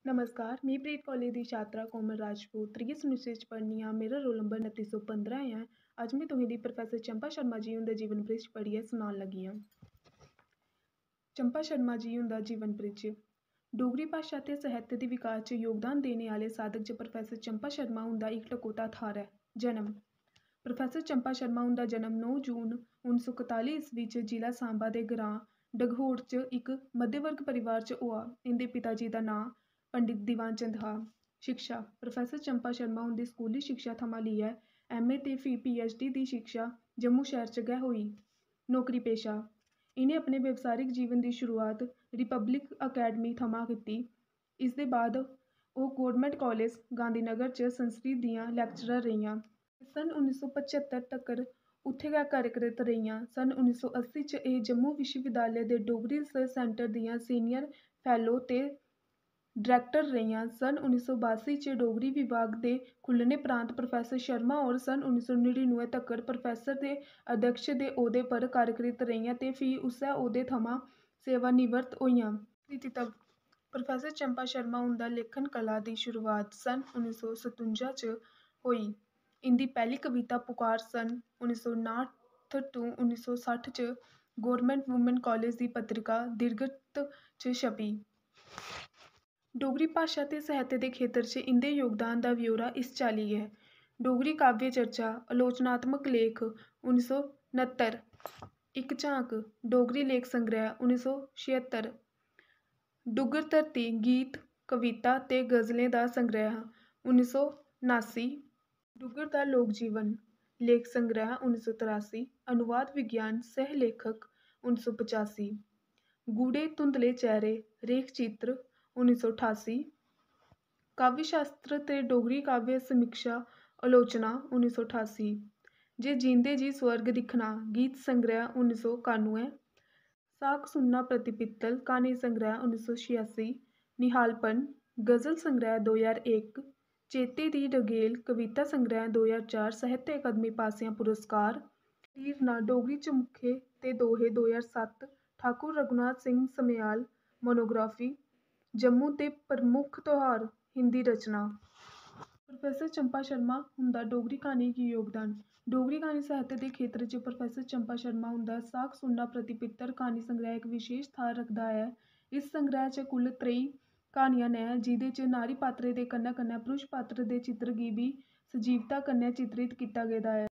नमस्कार, मी प्रीत कॉलेज दी छात्रा कोमल राजपूत त्रिये सेमेस्टर च पढ़नी आं। मेरा रोल नंबर 2915 ऐ। अज्ज में तुसेंगी प्रोफैसर चंपा शर्मा जी हुंदा जीवन परिच पढ़ियै सनान लगी आं। चंपा शर्मा जी हुंदा जीवन परिच। डोगरी भाशा ते साहित्य दे विकास च योगदान देने आह्ले साधक च प्रोफैसर चंपा शर्मा हुंदा इक टकोह्दा थाह्र ऐ। जन्म प्रोफैसर चंपा शर्मा हुंदा जन्म 9 जून 1941 ईस्वी च जिला सांबा दे ग्रांऽ डगहोर च इक मध्यवर्ग परिवार च होआ। इं'दे पिता जी दा नांऽ पंडित दीवान चंद हा। शिक्षा प्रोफैसर चंपा शर्मा हुंदी स्कूली शिक्षा थमां लेइयै MA ते फ्ही PhD दी शिक्षा जम्मू शैह्र च गै होई। नौकरी पेशा इ'नें अपने व्यवसायिक जीवन दी शुरुआत रिपब्लिक अकैडमी थमां कीती। इसदे बाद ओह् गौरमेंट कालेज गांधीनगर च संस्कृत दियां लेक्चरर रेहियां। सन 1975 तक्कर उत्थै गै कार्यरत रेहियां। सन 1980 च एह् जम्मू विश्वविद्यालय दे डोगरी रिसर्च सेंटर दियां सीनियर फेलो ते डायरैक्टर रेहियां। सन 1982 च डोगरी विभाग दे खु'ल्लने परैंत्त प्रोफैसर शर्मा होर सन 1999 तक्कर प्रोफैसर ते अध्यक्ष दे औह्दे पर कार्यरत रेहियां ते फ्ही उस्सै औह्दे थमां सेवानिवृत्त होइयां। कृतित्व प्रोफैसर चंपा शर्मा हुंदा लेखन कला दी शुरुआत सन 1957 च होई। इं'दी पैह्ली कविता पुकार सन 1959 टू 1960 च गौरमेंट वुमन कालेज दी पत्रिका दीर्घत च छपी। डोगरी भाशा ते साहित्य दे खेतर च इं'दे योगदान दा ब्यौरा इस चाल्ली ऐ। डोगरी काव्य चर्चा आलोचनात्मक लेख 1969। इक झांक डोगरी लेख संग्रैह् 1976। डुग्गर धरती गीत कविता ते गज़लें दा संग्रैह् 1979। डुग्गर दा लोक जीवन लेख संग्रैह् 1983। अनुवाद विज्ञान सह लेखक 1985। गूढ़े धुंधले चेहरे रेख चित्र 1988। काव्यशास्त्र ते डोगरी काव्य समीक्षा आलोचना 1988। जे जींदे जी स्वर्ग दिक्खना गीत संग्रैह् 1991। साख सुनना प्रति पित्तल क्हानी संग्रैह् 1986। निहालपन गज़ल संग्रैह् 2001। चेते दी डगेल कविता संग्रैह् 2004 साहित्य अकादमी पासेआ पुरस्कार। हीरना डोगरी च मुखे ते दोहे 2007। ठाकुर रघुनाथ सिंह समयाल मोनोग्राफी जम्मू दे प्रमुख त्योहार हिंदी रचना। प्रोफैसर चंपा शर्मा हुंदा डोगरी क्हानी गी योगदान डोगरी क्हानी साहित्य दे खेतर च प्रोफैसर चंपा शर्मा हुंदा साख सुनना प्रति पित्तल क्हानी संग्रैह् इक विशेश थाह्र रखदा ऐ। इस संग्रैह् च कुल 23 क्हानियां न जिं'दे च नारी पात्रें दे कन्नै कन्नै पुरश पात्र दे चित्तर गी बी सजीवता कन्नै चित्रित कीता गेदा ऐ।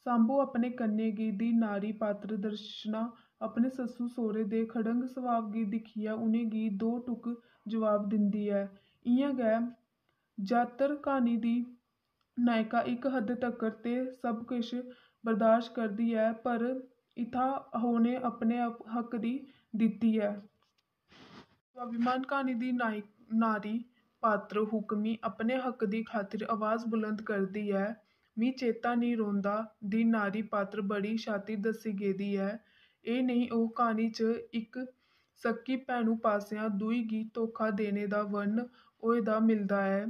सांबो अपने कन्नै गी दी नारी पात्र दर्शना अपने सस्सू सौह्रे दे खड़ंग सभाऽ गी दिक्खियै उ'नें गी दो टुक जवाब दिंदी ऐ। इ'यां गै जातर क्हानी दी नायका इक हद्द तक्कर ते सब किश बर्दाश्त करदी ऐ पर इत्थै उ'नें अपने हक्क दी दित्ती ऐ। स्वाभिमान क्हानी दी नारी पात्र हुक्मी अपने हक्क दी खातिर अवाज बुलंद करदी ऐ। मी चेता निं रौंह्दा दी नारी पात्र बड़ी शातिर दस्सी गेदी ऐ। एह् नेही ओह् क्हानी च इक सक्की भैनू पासेआ दूई गी धोखा देने दा वर्णन होए दा मिलदा ऐ।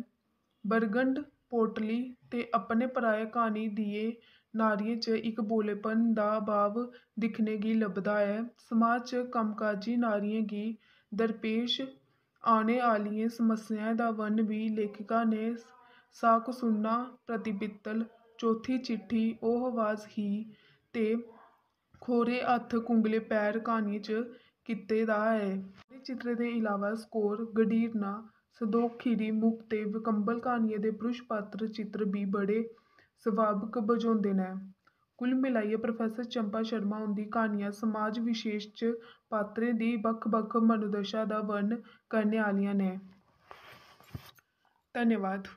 बरगंढ पोटली ते अपने पराए क्हानी दियें नारियें च इक भोलेपन दा भाव दिक्खने गी लभदा ऐ। समाज च कम्मकाजी नारियें गी दरपेश औने आह्लियें समस्याएं दा वर्णन बी लेखिका ने साख सुनना प्रति पित्तल चौथी चिट्ठी ओह् अवाज ही ते खौरे हत्थ कुंगले पैर क्हानियें च कीते दा ऐ। नारी चित्तरें दे इलावा स्कोर गडीरना संदोख खीरी मुख ते कंबल क्हानियें दे पुरश पात्र चित्तर बी बड़े स्वाभाविक बझोंदे न। कुल मिलाइयै प्रोफैसर चंपा शर्मा हुंदी क्हानियां समाज विशेश च पात्रें दी बक्ख बक्ख मनोदशा दा वर्णन करने आह्लियां न। धन्यवाद।